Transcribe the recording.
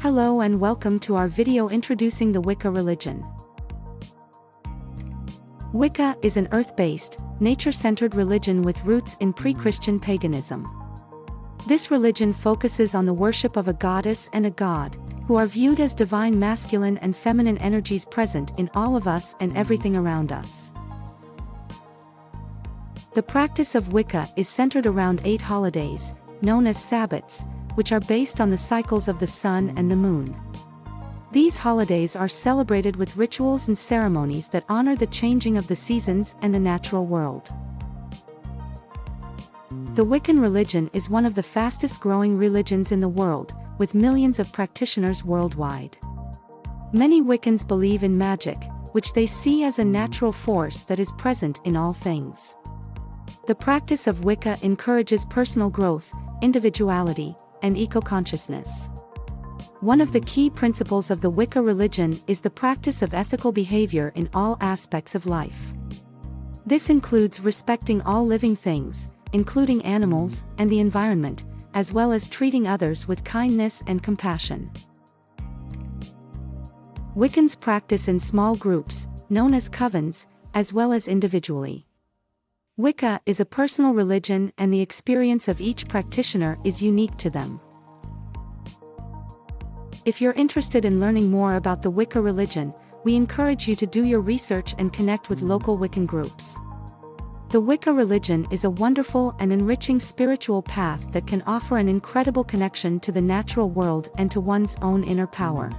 Hello and welcome to our video introducing the Wicca religion. Wicca is an earth-based, nature-centered religion with roots in pre-Christian paganism. This religion focuses on the worship of a goddess and a god, who are viewed as divine masculine and feminine energies present in all of us and everything around us. The practice of Wicca is centered around 8 holidays, known as Sabbats, which are based on the cycles of the sun and the moon. These holidays are celebrated with rituals and ceremonies that honor the changing of the seasons and the natural world. The Wiccan religion is one of the fastest-growing religions in the world, with millions of practitioners worldwide. Many Wiccans believe in magic, which they see as a natural force that is present in all things. The practice of Wicca encourages personal growth, individuality, and eco-consciousness. One of the key principles of the Wicca religion is the practice of ethical behavior in all aspects of life. This includes respecting all living things, including animals and the environment, as well as treating others with kindness and compassion. Wiccans practice in small groups, known as covens, as well as individually. Wicca is a personal religion and the experience of each practitioner is unique to them. If you're interested in learning more about the Wicca religion, we encourage you to do your research and connect with local Wiccan groups. The Wicca religion is a wonderful and enriching spiritual path that can offer an incredible connection to the natural world and to one's own inner power.